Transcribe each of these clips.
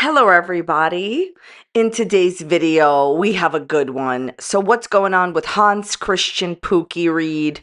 Hello, everybody. In today's video, we have a good one. So, what's going on with Hans Christian Pookie Reed?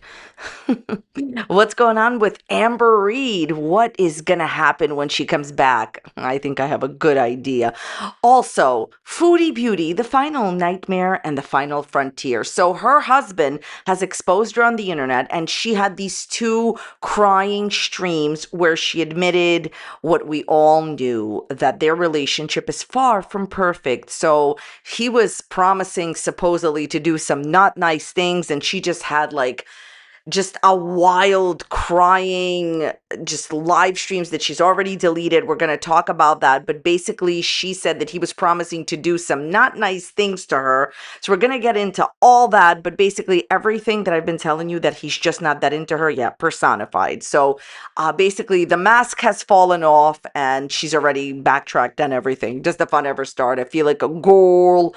What's going on with Amber Reed? What is going to happen when she comes back? I think I have a good idea. Also, Foodie Beauty, the final nightmare and the final frontier. So, her husband has exposed her on the internet, and she had these two crying streams where she admitted what we all knew, that their relationship is far from perfect. So he was promising supposedly to do some not nice things, and she just had like just a wild crying, just live streams that she's already deleted. We're going to talk about that. But basically, she said that he was promising to do some not nice things to her. So we're going to get into all that. But basically, everything that I've been telling you that he's just not that into her yet, personified. So basically, the mask has fallen off and she's already backtracked on everything. Does the fun ever start? I feel like a goal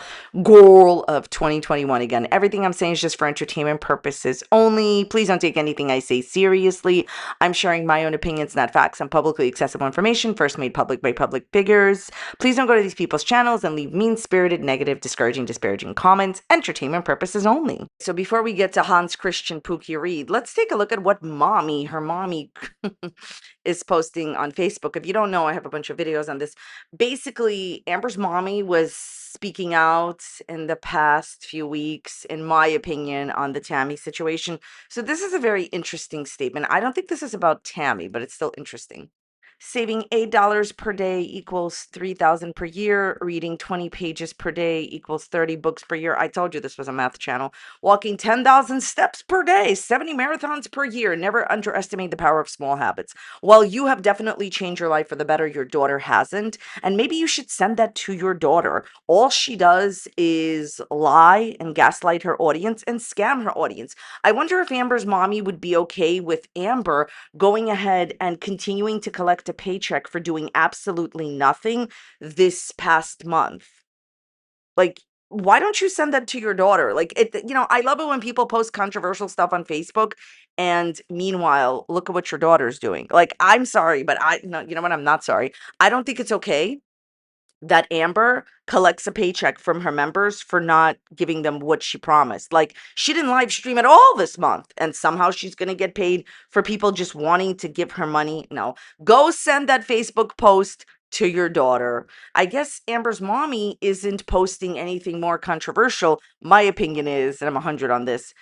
of 2021 again. Everything I'm saying is just for entertainment purposes only. Please don't take anything I say seriously. I'm sharing my own opinions, not facts, on publicly accessible information, first made public by public figures. Please don't go to these people's channels and leave mean-spirited, negative, disparaging comments. Entertainment purposes only. So before we get to Hans Christian Pookie Reed, let's take a look at what her mommy is posting on Facebook. If you don't know, I have a bunch of videos on this. Basically, Amber's mommy was speaking out in the past few weeks, in my opinion, on the Tammy situation. So this is a very interesting statement. I don't think this is about Tammy, but it's still interesting. Saving $8 per day equals $3,000 per year. Reading 20 pages per day equals 30 books per year. I told you this was a math channel. Walking 10,000 steps per day, 70 marathons per year. Never underestimate the power of small habits. While you have definitely changed your life for the better, your daughter hasn't. And maybe you should send that to your daughter. All she does is lie and gaslight her audience and scam her audience. I wonder if Amber's mommy would be okay with Amber going ahead and continuing to collect a paycheck for doing absolutely nothing this past month. Like, why don't you send that to your daughter? Like, I love it when people post controversial stuff on Facebook, and meanwhile, look at what your daughter's doing. Like, I'm sorry, but no, you know what? I'm not sorry. I don't think it's okay that Amber collects a paycheck from her members for not giving them what she promised. Like, she didn't live stream at all this month, and somehow she's going to get paid for people just wanting to give her money. No, go send that Facebook post to your daughter. I guess Amber's mommy isn't posting anything more controversial. My opinion is, and I'm 100 on this,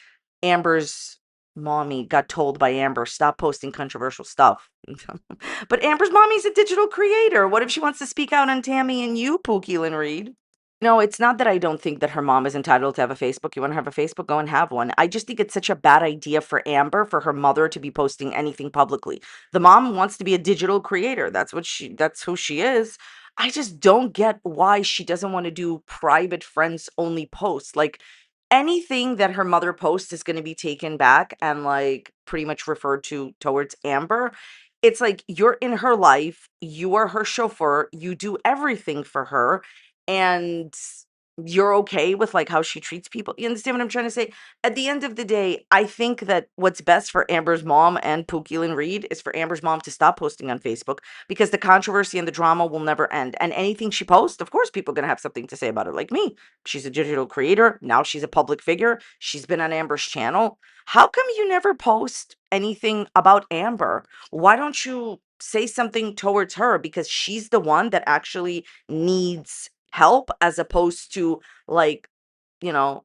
Amber's mommy got told by Amber, stop posting controversial stuff. But Amber's mommy's a digital creator. What if she wants to speak out on Tammy and you, Pookie Lynn Reed? No, it's not that I don't think that her mom is entitled to have a Facebook. You want to have a Facebook? Go and have one. I just think it's such a bad idea for Amber, for her mother to be posting anything publicly. The mom wants to be a digital creator. That's who she is. I just don't get why she doesn't want to do private friends only posts. Like, anything that her mother posts is going to be taken back and like pretty much referred to towards Amber. It's like, you're in her life, you are her chauffeur, you do everything for her, and you're okay with like how she treats people. You understand what I'm trying to say? At the end of the day, I think that what's best for Amber's mom and Pookie Lynn Reed is for Amber's mom to stop posting on Facebook, because the controversy and the drama will never end. And anything she posts, of course, people are going to have something to say about it. Like me, she's a digital creator. Now she's a public figure. She's been on Amber's channel. How come you never post anything about Amber? Why don't you say something towards her? Because she's the one that actually needs help, as opposed to like,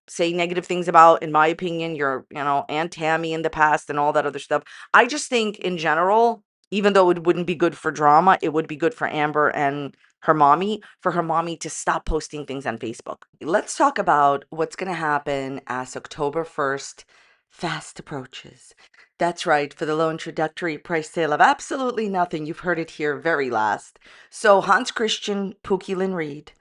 say negative things about, in my opinion, your, Aunt Tammy in the past and all that other stuff. I just think in general, even though it wouldn't be good for drama, it would be good for Amber and her mommy, for her mommy to stop posting things on Facebook. Let's talk about what's going to happen as October 1st fast approaches. That's right, for the low introductory price sale of absolutely nothing. You've heard it here very last. So Hans Christian Pookie Lynn Reed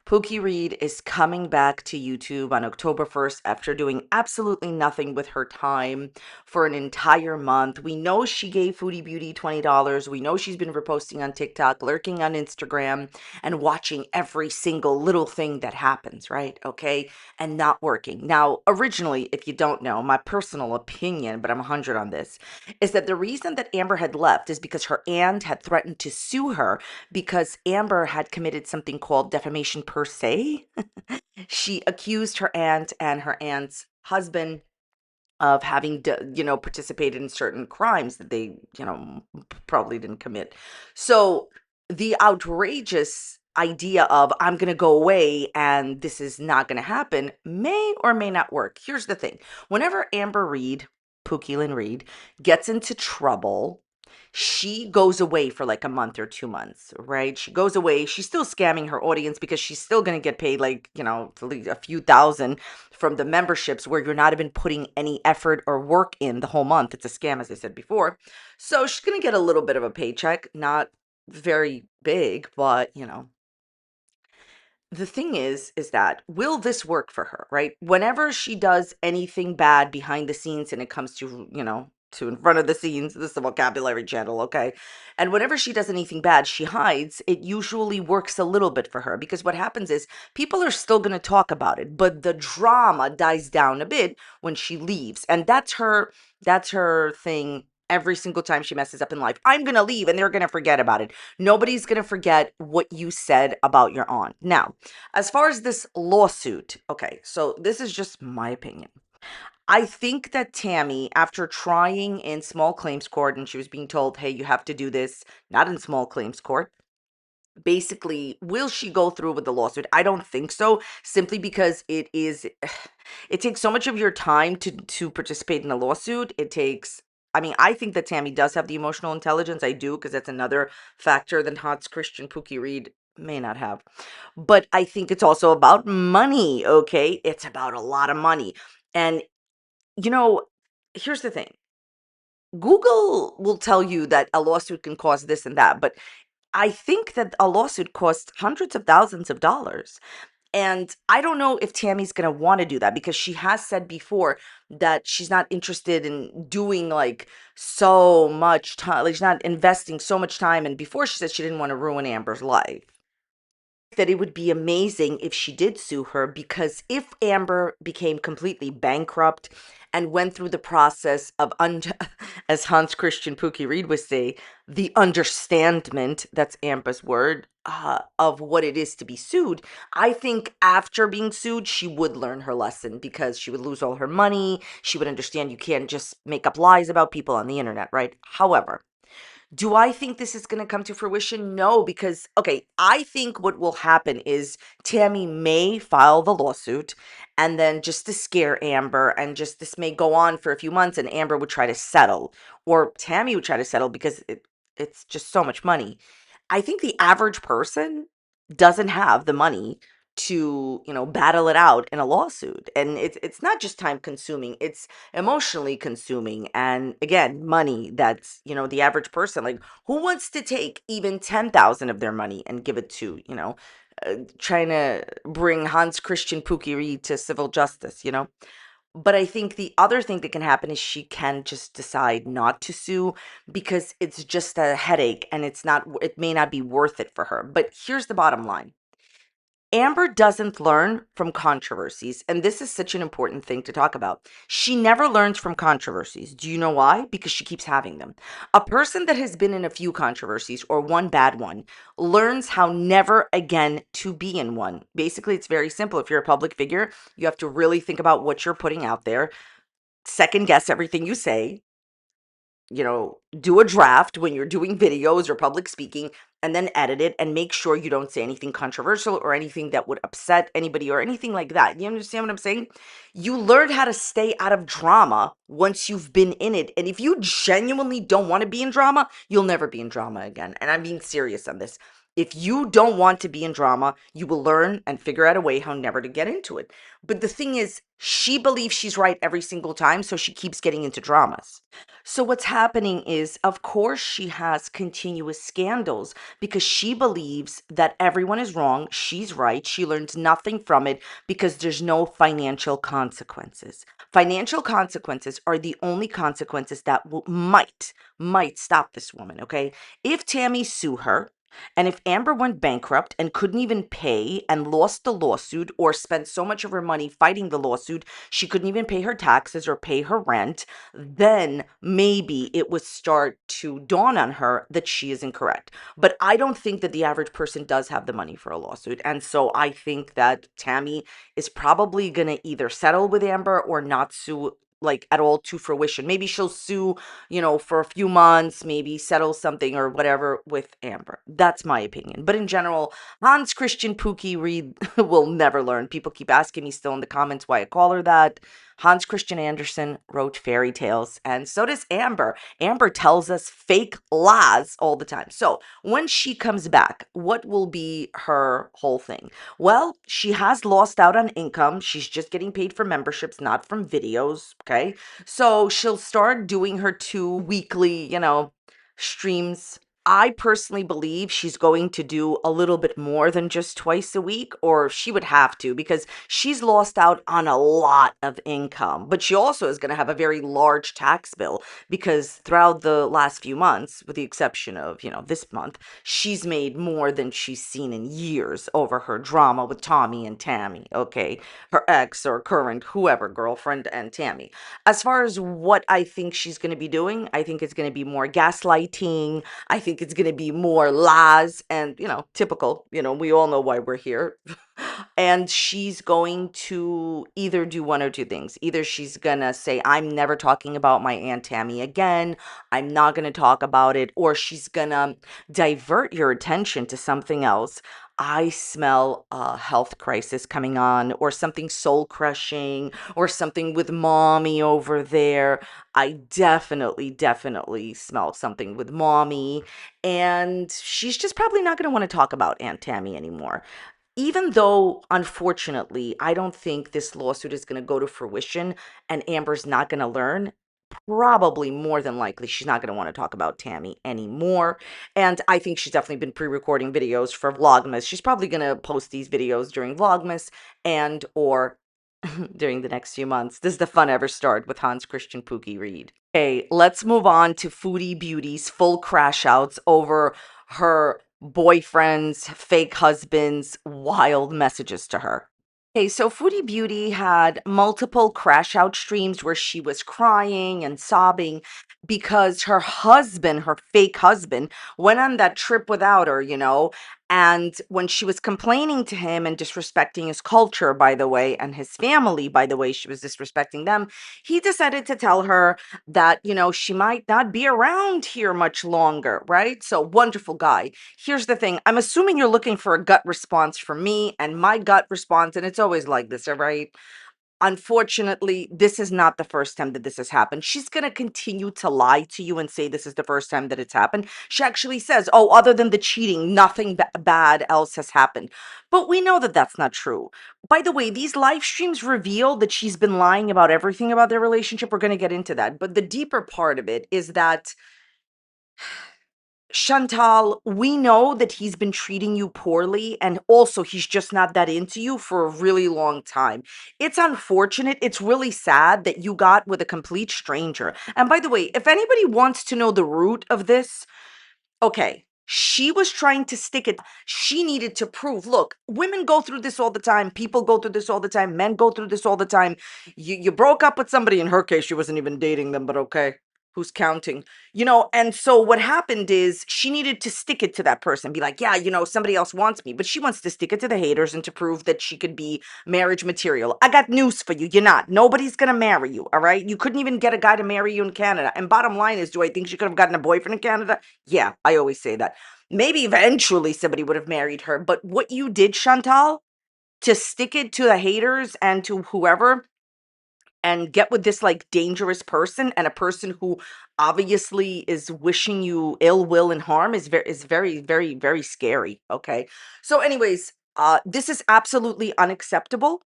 Pookie Reed is coming back to YouTube on October 1st after doing absolutely nothing with her time for an entire month. We know she gave Foodie Beauty $20. We know she's been reposting on TikTok, lurking on Instagram, and watching every single little thing that happens, right? Okay. And not working. Now, originally, if you don't know, my personal opinion, but I'm 100 on this, is that the reason that Amber had left is because her aunt had threatened to sue her because Amber had committed something called defamation per se. She accused her aunt and her aunt's husband of having, participated in certain crimes that they, probably didn't commit. So the outrageous idea of I'm going to go away and this is not going to happen may or may not work. Here's the thing. Whenever Amber Reed, Pookie Lynn Reed, gets into trouble, she goes away for like a month or 2 months, right? She goes away. She's still scamming her audience because she's still going to get paid like, a few thousand from the memberships where you're not even putting any effort or work in the whole month. It's a scam, as I said before. So she's going to get a little bit of a paycheck, not very big, but the thing is that will this work for her, right? Whenever she does anything bad behind the scenes and it comes to, to in front of the scenes, this is a vocabulary channel, okay? And whenever she does anything bad, she hides, it usually works a little bit for her because what happens is people are still going to talk about it, but the drama dies down a bit when she leaves. And that's her thing every single time she messes up in life. I'm going to leave and they're going to forget about it. Nobody's going to forget what you said about your aunt. Now, as far as this lawsuit, okay, so this is just my opinion. I think that Tammy, after trying in small claims court and she was being told, hey, you have to do this, not in small claims court, basically, will she go through with the lawsuit? I don't think so, simply because it takes so much of your time to participate in a lawsuit. I mean, I think that Tammy does have the emotional intelligence. I do, because that's another factor that Hans Christian Pookie Reed may not have. But I think it's also about money, okay? It's about a lot of money. And, you know, here's the thing. Google will tell you that a lawsuit can cost this and that, but I think that a lawsuit costs hundreds of thousands of dollars. And I don't know if Tammy's going to want to do that because she has said before that she's not interested in doing like so much time. Like she's not investing so much time. And before she said she didn't want to ruin Amber's life. That it would be amazing if she did sue her because if Amber became completely bankrupt and went through the process of, as Hans Christian Pookie Reed would say, the understandment, that's Amber's word, of what it is to be sued, I think after being sued, she would learn her lesson because she would lose all her money. She would understand you can't just make up lies about people on the internet, right? However, do I think this is going to come to fruition? No, because, okay, I think what will happen is Tammy may file the lawsuit and then just to scare Amber, and just this may go on for a few months and Amber would try to settle, or Tammy would try to settle because it's just so much money. I think the average person doesn't have the money to, battle it out in a lawsuit. And it's not just time consuming, it's emotionally consuming. And again, money that's, the average person, like who wants to take even 10,000 of their money and give it to, trying to bring Hans Christian Pookie Reed to civil justice, But I think the other thing that can happen is she can just decide not to sue because it's just a headache and it may not be worth it for her. But here's the bottom line. Amber doesn't learn from controversies, and this is such an important thing to talk about. She never learns from controversies. Do you know why? Because she keeps having them. A person that has been in a few controversies or one bad one learns how never again to be in one. Basically, it's very simple. If you're a public figure, you have to really think about what you're putting out there, second guess everything you say, do a draft when you're doing videos or public speaking, and then edit it and make sure you don't say anything controversial or anything that would upset anybody or anything like that. You understand what I'm saying? You learn how to stay out of drama once you've been in it. And if you genuinely don't want to be in drama, you'll never be in drama again. And I'm being serious on this. If you don't want to be in drama, you will learn and figure out a way how never to get into it. But the thing is, she believes she's right every single time, so she keeps getting into dramas. So what's happening is, of course, she has continuous scandals because she believes that everyone is wrong. She's right. She learns nothing from it because there's no financial consequences. Financial consequences are the only consequences that might stop this woman, okay? If Tammy sue her, and if Amber went bankrupt and couldn't even pay and lost the lawsuit or spent so much of her money fighting the lawsuit, she couldn't even pay her taxes or pay her rent, then maybe it would start to dawn on her that she is incorrect. But I don't think that the average person does have the money for a lawsuit. And so I think that Tammy is probably going to either settle with Amber or not sue like at all to fruition. Maybe she'll sue, for a few months, maybe settle something or whatever with Amber. That's my opinion. But in general, Hans Christian Pookie Reed will never learn. People keep asking me still in the comments why I call her that. Hans Christian Andersen wrote fairy tales, and so does Amber. Amber tells us fake lies all the time. So when she comes back, what will be her whole thing? Well, she has lost out on income. She's just getting paid for memberships, not from videos. Okay. So she'll start doing her 2 weekly, streams. I personally believe she's going to do a little bit more than just twice a week, or she would have to because she's lost out on a lot of income. But she also is going to have a very large tax bill because throughout the last few months, with the exception of, this month, she's made more than she's seen in years over her drama with Tommy and Tammy, okay? Her ex or current, whoever, girlfriend and Tammy. As far as what I think she's going to be doing, I think it's going to be more gaslighting. I think it's going to be more lies and, typical, we all know why we're here. And she's going to either do one or two things. Either she's going to say, I'm never talking about my Aunt Tammy again. I'm not going to talk about it. Or she's going to divert your attention to something else. I smell a health crisis coming on, or something soul crushing, or something with mommy over there. I definitely smell something with mommy. And she's just probably not going to want to talk about Aunt Tammy anymore. Even though, unfortunately, I don't think this lawsuit is going to go to fruition and Amber's not going to learn, probably more than likely she's not going to want to talk about Tammy anymore. And I think she's definitely been pre-recording videos for Vlogmas. She's probably going to post these videos during Vlogmas and or during the next few months. Does the fun ever start with Hans Christian Pookie Reed? Okay, let's move on to Foodie Beauty's full crash outs over her boyfriend's fake husband's wild messages to her. Okay, so Foodie Beauty had multiple crash out streams where she was crying and sobbing because her husband, her fake husband, went on that trip without her, And when she was complaining to him and disrespecting his culture, by the way, and his family, by the way, she was disrespecting them, he decided to tell her that, she might not be around here much longer, right? So, wonderful guy. Here's the thing. I'm assuming you're looking for a gut response from me, and my gut response, and it's always like this, all right? Unfortunately, this is not the first time that this has happened. She's going to continue to lie to you and say this is the first time that it's happened. She actually says, oh, other than the cheating, nothing bad else has happened. But we know that that's not true. By the way, these live streams reveal that she's been lying about everything about their relationship. We're going to get into that. But the deeper part of it is that Chantal, we know that he's been treating you poorly, and also he's just not that into you for a really long time. It's unfortunate. It's really sad that you got with a complete stranger. And by the way, if anybody wants to know the root of this, okay, she was trying to stick it. She needed to prove, look, women go through this all the time. People go through this all the time. Men go through this all the time. You broke up with somebody. In her case, she wasn't even dating them, but okay. Who's counting? And so what happened is she needed to stick it to that person, be like, yeah, somebody else wants me, but she wants to stick it to the haters and to prove that she could be marriage material. I got news for you. You're not. Nobody's going to marry you. All right. You couldn't even get a guy to marry you in Canada. And bottom line is, do I think she could have gotten a boyfriend in Canada? Yeah, I always say that. Maybe eventually somebody would have married her. But what you did, Chantal, to stick it to the haters and to whoever, and get with this like dangerous person, and a person who obviously is wishing you ill will and harm is very, very, very scary. Okay. So anyways, this is absolutely unacceptable.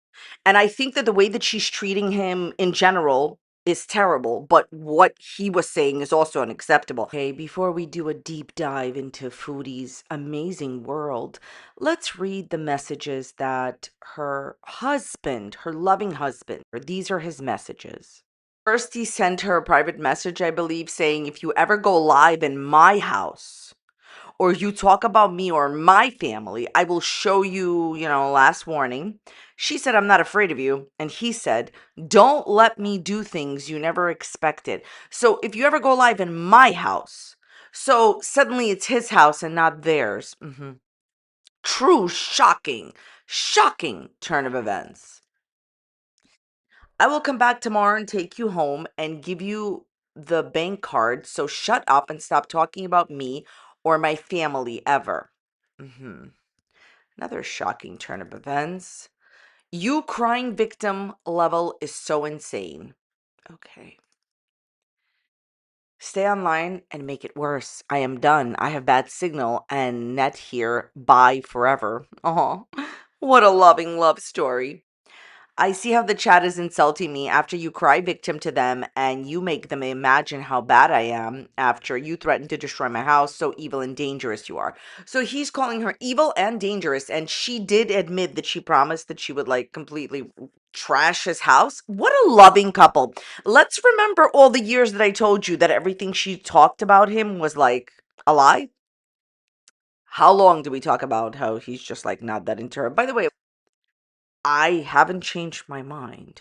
And I think that the way that she's treating him in general is terrible, but what he was saying is also unacceptable. Okay, before we do a deep dive into Foodie's amazing world, let's read the messages that her husband, her loving husband, or these are his messages. First, he sent her a private message, I believe, saying, if you ever go live in my house, or you talk about me or my family, I will show you, last warning. She said, I'm not afraid of you. And he said, don't let me do things you never expected. So if you ever go live in my house, so suddenly it's his house and not theirs. True, shocking, shocking turn of events. I will come back tomorrow and take you home and give you the bank card. So shut up and stop talking about me or my family ever. hmm Another shocking turn of events. You crying victim level is so insane. Okay. Stay online and make it worse. I am done. I have bad signal and net here. Bye forever. Oh, what a loving love story. I see how the chat is insulting me after you cry victim to them and you make them imagine how bad I am after you threaten to destroy my house. So evil and dangerous you are. So he's calling her evil and dangerous. And she did admit that she promised that she would like completely trash his house. What a loving couple. Let's remember all the years that I told you that everything she talked about him was like a lie. How long do we talk about how he's just like not that into her? By the way, I haven't changed my mind.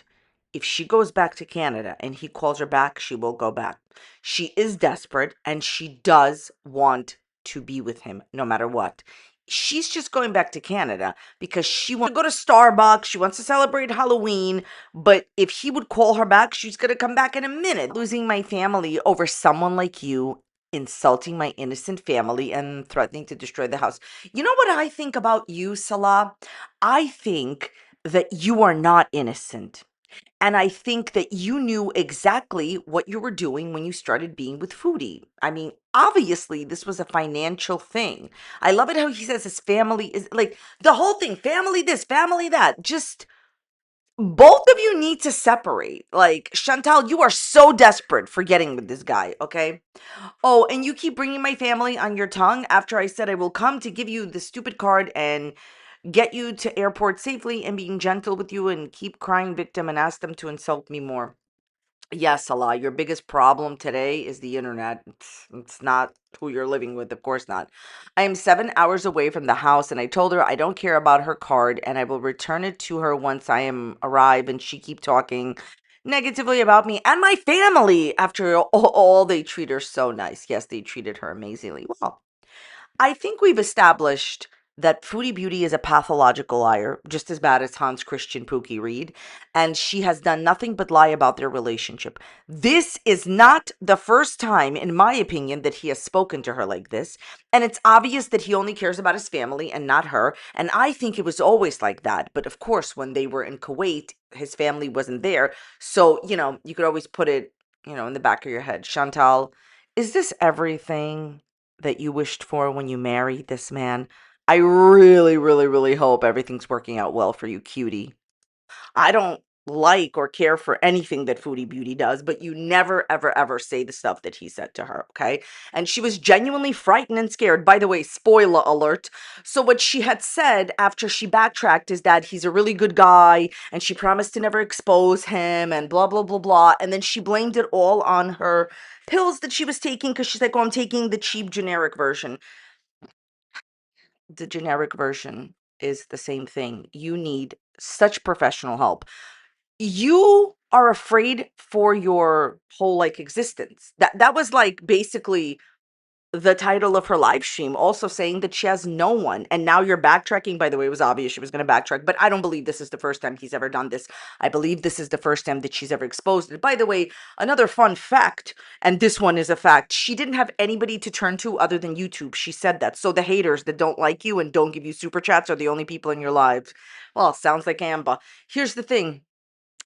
If she goes back to Canada and he calls her back, she will go back. She is desperate and she does want to be with him no matter what. She's just going back to Canada because she wants to go to Starbucks. She wants to celebrate Halloween. But if he would call her back, she's going to come back in a minute. Losing my family over someone like you, insulting my innocent family and threatening to destroy the house. You know what I think about you, Salah? I think that you are not innocent. And I think that you knew exactly what you were doing when you started being with Foodie. I mean, obviously, this was a financial thing. I love it how he says his family is like the whole thing family this, family that. Just both of you need to separate. Like, Chantal, you are so desperate for getting with this guy, okay? Oh, and you keep bringing my family on your tongue after I said I will come to give you the stupid card and get you to airport safely and being gentle with you and keep crying victim and ask them to insult me more. Yes, Allah, your biggest problem today is the internet. It's not who you're living with, of course not. I am 7 hours away from the house and I told her I don't care about her card and I will return it to her once I am arrive and she keep talking negatively about me and my family after all they treat her so nice. Yes, they treated her amazingly well. I think we've established that Foodie Beauty is a pathological liar, just as bad as Hans Christian Pookie Reed, and she has done nothing but lie about their relationship. This is not the first time, in my opinion, that he has spoken to her like this, and it's obvious that he only cares about his family and not her, and I think it was always like that. But of course, when they were in Kuwait, his family wasn't there, so, you could always put it, in the back of your head. Chantal, is this everything that you wished for when you married this man? I really, really, really hope everything's working out well for you, cutie. I don't like or care for anything that Foodie Beauty does, but you never, ever, ever say the stuff that he said to her, okay? And she was genuinely frightened and scared. By the way, spoiler alert. So, what she had said after she backtracked is that he's a really good guy and she promised to never expose him and blah, blah, blah, blah. And then she blamed it all on her pills that she was taking because she's like, oh, I'm taking the cheap generic version. The generic version is the same thing. You need such professional help. You are afraid for your whole like existence. That was like basically the title of her live stream, also saying that she has no one. And now you're backtracking. By the way, it was obvious she was going to backtrack, but I don't believe this is the first time he's ever done this. I believe this is the first time that she's ever exposed it. By the way, another fun fact, and this one is a fact, she didn't have anybody to turn to other than YouTube. She said that. So the haters that don't like you and don't give you super chats are the only people in your lives. Well, sounds like Amba. Here's the thing.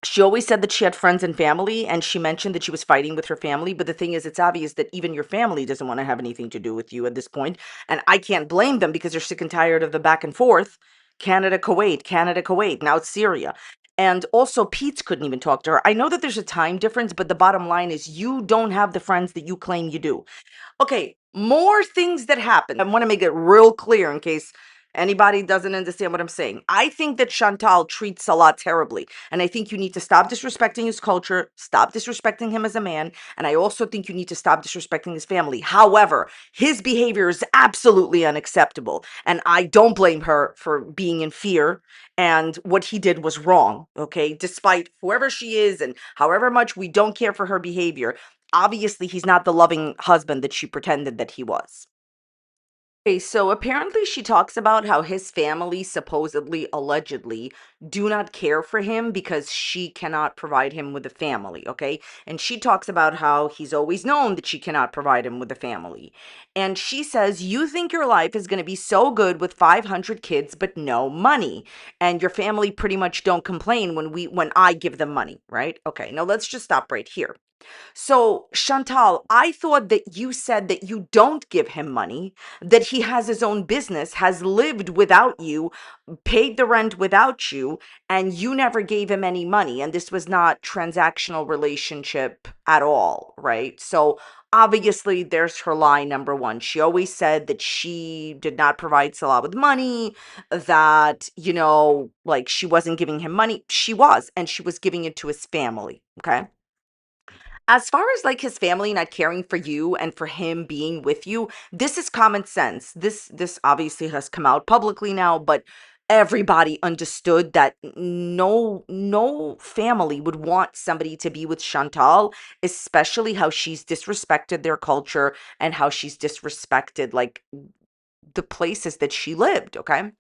She always said that she had friends and family, and she mentioned that she was fighting with her family. But the thing is, it's obvious that even your family doesn't want to have anything to do with you at this point. And I can't blame them because they're sick and tired of the back and forth. Canada, Kuwait, Canada, Kuwait. Now it's Syria. And also, Pete's couldn't even talk to her. I know that there's a time difference, but the bottom line is you don't have the friends that you claim you do. Okay, more things that happen. I want to make it real clear in case anybody doesn't understand what I'm saying. I think that Chantal treats Salah terribly. And I think you need to stop disrespecting his culture, stop disrespecting him as a man. And I also think you need to stop disrespecting his family. However, his behavior is absolutely unacceptable. And I don't blame her for being in fear. And what he did was wrong, okay? Despite whoever she is and however much we don't care for her behavior, obviously he's not the loving husband that she pretended that he was. Okay, so apparently she talks about how his family supposedly, allegedly, do not care for him because she cannot provide him with a family, okay? And she talks about how he's always known that she cannot provide him with a family. And she says, you think your life is going to be so good with 500 kids but no money. And your family pretty much don't complain when I give them money, right? Okay, now let's just stop right here. So, Chantal, I thought that you said that you don't give him money, that he has his own business, has lived without you, paid the rent without you, and you never gave him any money. And this was not transactional relationship at all, right? So, obviously, there's her lie number one. She always said that she did not provide Salah with money, that, like she wasn't giving him money. She was, and she was giving it to his family, okay? As far as like his family not caring for you and for him being with you, this is common sense. This obviously has come out publicly now, but everybody understood that no family would want somebody to be with Chantal, especially how she's disrespected their culture and how she's disrespected like the places that she lived, okay?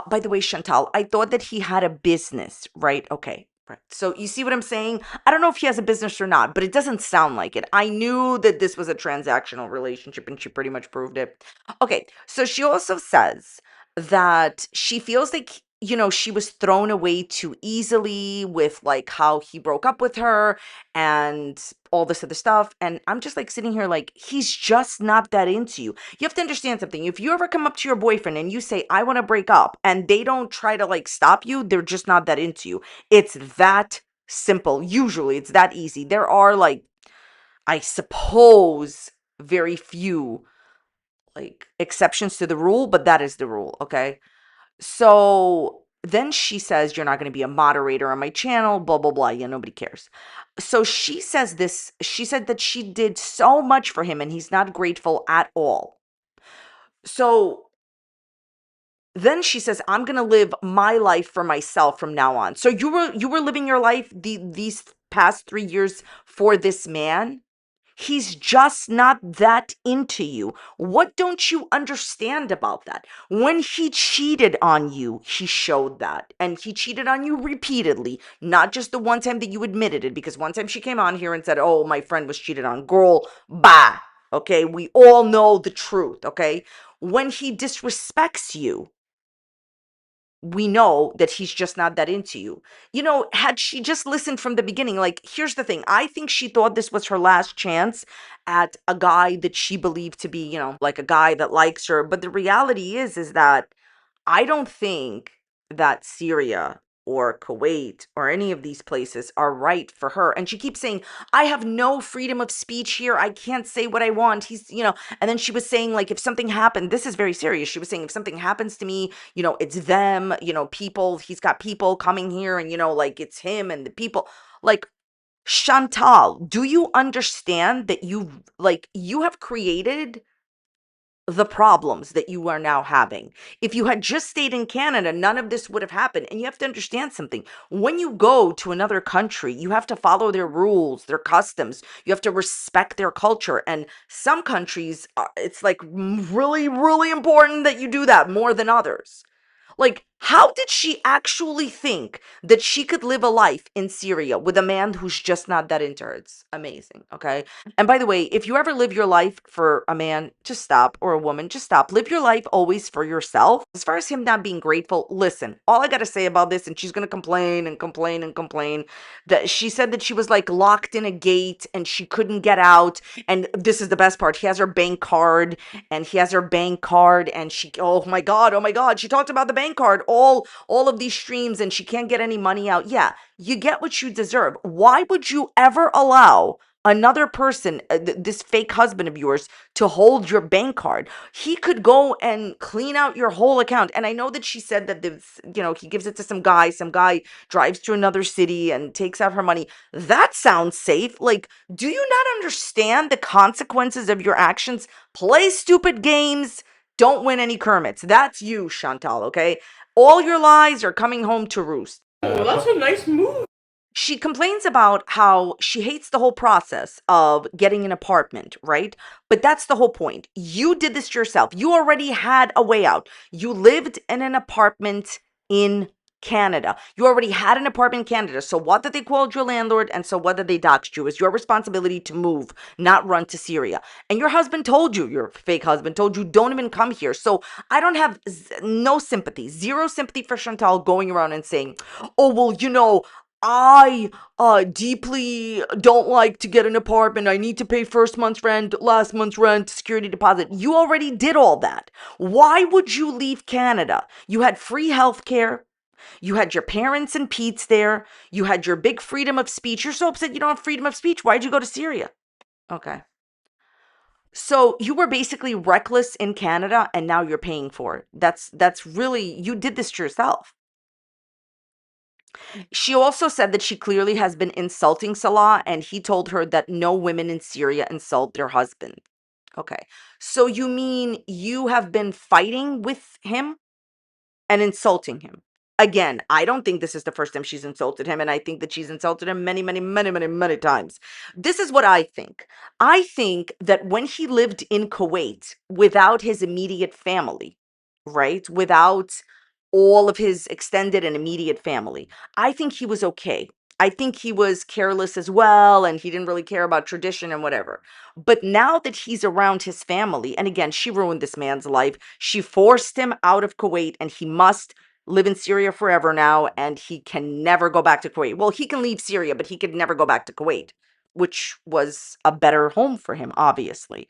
By the way, Chantal, I thought that he had a business, right? Okay. Right. So you see what I'm saying? I don't know if he has a business or not, but it doesn't sound like it. I knew that this was a transactional relationship and she pretty much proved it. Okay. So she also says that she feels like, she was thrown away too easily with like how he broke up with her and all this other stuff. And I'm just like sitting here like, he's just not that into you. You have to understand something. If you ever come up to your boyfriend and you say, I want to break up, and they don't try to like stop you, they're just not that into you. It's that simple. Usually it's that easy. There are like, I suppose, very few like exceptions to the rule, but that is the rule. Okay. So then she says, you're not going to be a moderator on my channel, blah, blah, blah. Yeah, nobody cares. So she says this, she said that she did so much for him and he's not grateful at all. So then she says, I'm going to live my life for myself from now on. So you were living your life these past 3 years for this man. He's just not that into you. What don't you understand about that? When he cheated on you, he showed that. And he cheated on you repeatedly, not just the one time that you admitted it, because one time she came on here and said, oh, my friend was cheated on. Girl, bah. Okay, we all know the truth, okay? When he disrespects you, we know that he's just not that into you. Had she just listened from the beginning, like, here's the thing. I think she thought this was her last chance at a guy that she believed to be, like a guy that likes her. But the reality is that I don't think that Syria or Kuwait or any of these places are right for her. And she keeps saying, I have no freedom of speech here. I can't say what I want. And then she was saying, like, if something happened, this is very serious. She was saying, if something happens to me, it's them, people, he's got people coming here and, like it's him and the people. Like, Chantal, do you understand that you have created the problems that you are now having? If you had just stayed in Canada, none of this would have happened. And you have to understand something. When you go to another country, you have to follow their rules, their customs. You have to respect their culture. And some countries, it's like really, really important that you do that more than others. Like, How did she actually think that she could live a life in Syria with a man who's just not that into her? It's amazing. Okay. And by the way, if you ever live your life for a man, just stop, or a woman, just stop. Live your life always for yourself. As far as him not being grateful, listen, all I got to say about this, and she's going to complain and complain and complain, that she said that she was like locked in a gate and she couldn't get out. And this is the best part. He has her bank card and he has her bank card and she, oh my god, she talked about the bank card, all of these streams, and she can't get any money out. Yeah, you get what you deserve. Why would you ever allow another person, this fake husband of yours, to hold your bank card? He could go and clean out your whole account. And I know that she said that this, he gives it to some guy drives to another city and takes out her money. That sounds safe. Like, do you not understand the consequences of your actions? Play stupid games, don't win any Kermits. That's you, Chantal, okay? All your lies are coming home to roost. Oh, that's a nice move. She complains about how she hates the whole process of getting an apartment, right? But that's the whole point. You did this to yourself. You already had a way out. You lived in an apartment in Canada. You already had an apartment in Canada. So what that they called your landlord, and so what that they doxed you, is your responsibility to move, not run to Syria. And your husband told you, your fake husband told you, don't even come here. So I don't have no sympathy, zero sympathy for Chantal going around and saying, oh, well, I deeply don't like to get an apartment. I need to pay first month's rent, last month's rent, security deposit. You already did all that. Why would you leave Canada? You had free health care. You had your parents and Pete's there. You had your big freedom of speech. You're so upset you don't have freedom of speech. Why'd you go to Syria? Okay. So you were basically reckless in Canada and now you're paying for it. That's really, you did this to yourself. She also said that she clearly has been insulting Salah, and he told her that no women in Syria insult their husband. Okay. So you mean you have been fighting with him and insulting him? Again, I don't think this is the first time she's insulted him, and I think that she's insulted him many, many, many, many, many times. This is what I think. I think that when he lived in Kuwait without his immediate family, right? Without all of his extended and immediate family, I think he was okay. I think he was careless as well, and he didn't really care about tradition and whatever. But now that he's around his family, and again, she ruined this man's life. She forced him out of Kuwait, and he must live in Syria forever now, and he can never go back to Kuwait. Well, he can leave Syria, but he could never go back to Kuwait, which was a better home for him, obviously.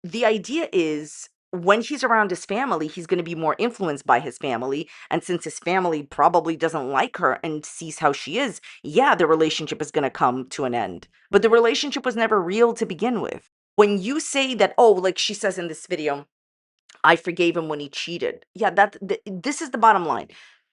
The idea is when he's around his family, he's going to be more influenced by his family. And since his family probably doesn't like her and sees how she is, yeah, the relationship is going to come to an end. But the relationship was never real to begin with. When you say that, oh, like she says in this video, I forgave him when he cheated. Yeah, this is the bottom line.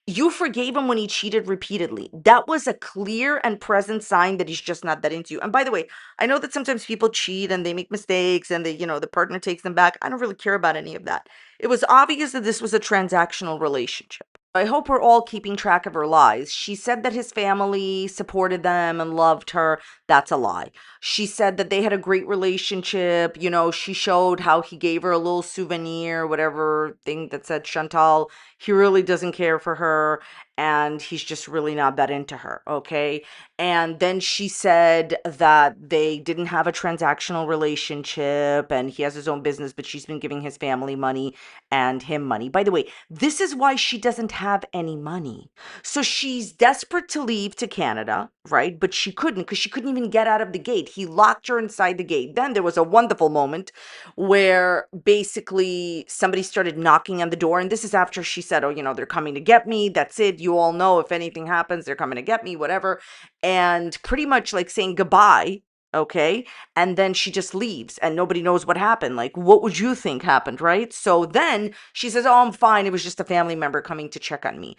You forgave him when he cheated repeatedly. That was a clear and present sign that he's just not that into you. And by the way, I know that sometimes people cheat and they make mistakes and the partner takes them back. I don't really care about any of that. It was obvious that this was a transactional relationship. I hope we're all keeping track of her lies. She said that his family supported them and loved her. That's a lie. She said that they had a great relationship. She showed how he gave her a little souvenir, whatever thing that said Chantal. He really doesn't care for her and he's just really not that into her. Okay. And then she said that they didn't have a transactional relationship and he has his own business, but she's been giving his family money and him money. By the way, this is why she doesn't have any money. So she's desperate to leave to Canada, right? But she couldn't because she couldn't even get out of the gate. He locked her inside the gate. Then there was a wonderful moment where basically somebody started knocking on the door. And this is after she said, oh, they're coming to get me. That's it. You all know if anything happens, they're coming to get me, whatever. And pretty much like saying goodbye. Okay. And then she just leaves and nobody knows what happened. Like, what would you think happened? Right. So then she says, oh, I'm fine. It was just a family member coming to check on me.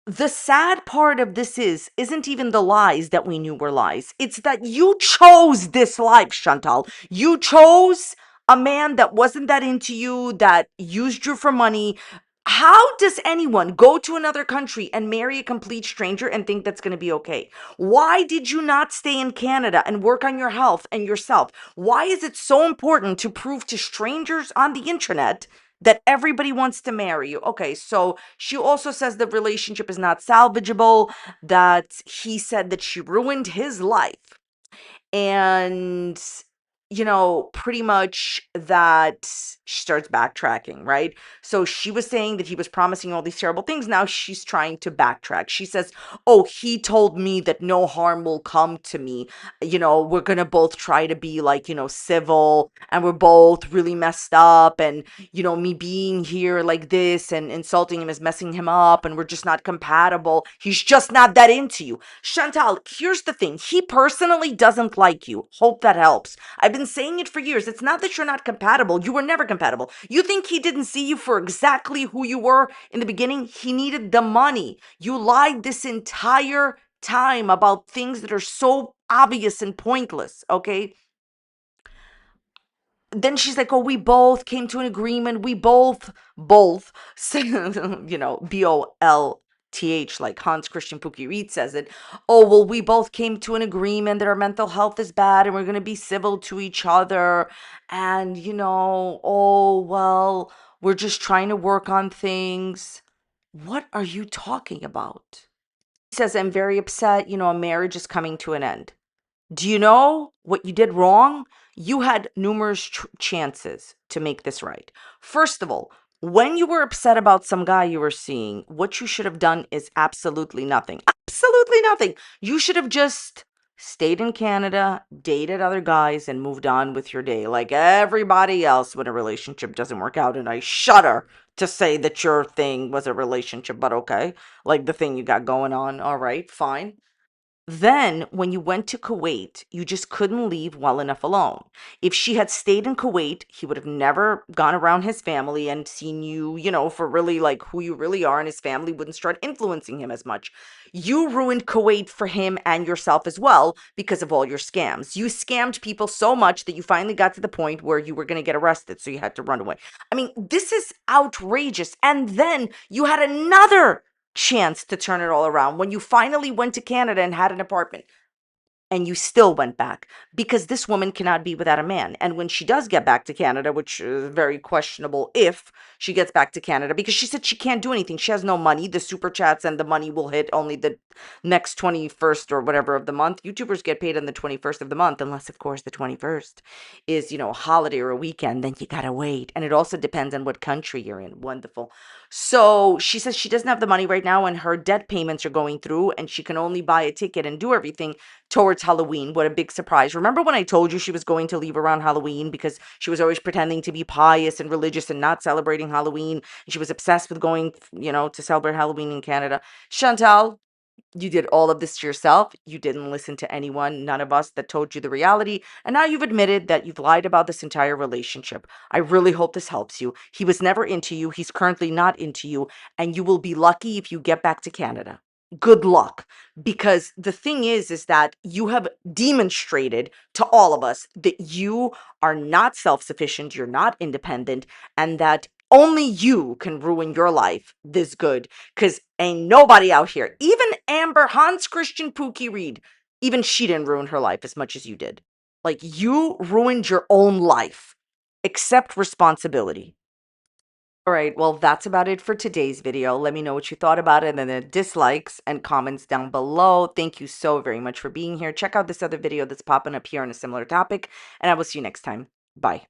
The sad part of this isn't even the lies that we knew were lies. It's that you chose this life, Chantal. You chose a man that wasn't that into you, that used you for money. How does anyone go to another country and marry a complete stranger and think that's going to be okay? Why did you not stay in Canada and work on your health and yourself? Why is it so important to prove to strangers on the internet that everybody wants to marry you. Okay, so she also says the relationship is not salvageable, that he said that she ruined his life. And pretty much that she starts backtracking, right? So she was saying that he was promising all these terrible things. Now she's trying to backtrack. She says, oh, he told me that no harm will come to me. We're gonna both try to be like, civil, and we're both really messed up, and me being here like this and insulting him is messing him up, and we're just not compatible. He's just not that into you. Chantal, here's the thing. He personally doesn't like you. Hope that helps. I've been saying it for years. It's not that you're not compatible. You were never compatible. You think he didn't see you for exactly who you were in the beginning? He needed the money. You lied this entire time about things that are so obvious and pointless, okay? Then she's like, oh, we both came to an agreement. We both, BOLTH, like Hans Christian Pookie Reed says it. Oh, well, we both came to an agreement that our mental health is bad and we're going to be civil to each other. And, oh, well, we're just trying to work on things. What are you talking about? He says, I'm very upset. A marriage is coming to an end. Do you know what you did wrong? You had numerous chances to make this right. First of all, when you were upset about some guy you were seeing, what you should have done is absolutely nothing. Absolutely nothing. You should have just stayed in Canada, dated other guys, and moved on with your day like everybody else when a relationship doesn't work out. And I shudder to say that your thing was a relationship, but okay. Like the thing you got going on. All right, fine. Then, when you went to Kuwait, you just couldn't leave well enough alone. If she had stayed in Kuwait, he would have never gone around his family and seen you, for really like who you really are, and his family wouldn't start influencing him as much. You ruined Kuwait for him and yourself as well because of all your scams. You scammed people so much that you finally got to the point where you were going to get arrested, so you had to run away. I mean, this is outrageous. And then you had another chance to turn it all around when you finally went to Canada and had an apartment, and you still went back because this woman cannot be without a man. And when she does get back to Canada, which is very questionable if she gets back to Canada, because she said she can't do anything. She has no money. The super chats and the money will hit only the next 21st or whatever of the month. YouTubers get paid on the 21st of the month, unless, of course, the 21st is, a holiday or a weekend. Then you got to wait. And it also depends on what country you're in. Wonderful. So she says she doesn't have the money right now and her debt payments are going through and she can only buy a ticket and do everything towards Halloween. What a big surprise. Remember when I told you she was going to leave around Halloween because she was always pretending to be pious and religious and not celebrating Halloween? And she was obsessed with going, to celebrate Halloween in Canada. Chantal, you did all of this to yourself. You didn't listen to anyone, none of us, that told you the reality. And now you've admitted that you've lied about this entire relationship. I really hope this helps you. He was never into you. He's currently not into you. And you will be lucky if you get back to Canada. Good luck. Because the thing is that you have demonstrated to all of us that you are not self-sufficient, you're not independent, and that only you can ruin your life this good. Because ain't nobody out here, even Amber, Hans Christian Pookie Reed, even she didn't ruin her life as much as you did. Like, you ruined your own life. Accept responsibility. All right, well, that's about it for today's video. Let me know what you thought about it in the dislikes and comments down below. Thank you so very much for being here. Check out this other video that's popping up here on a similar topic, and I will see you next time. Bye.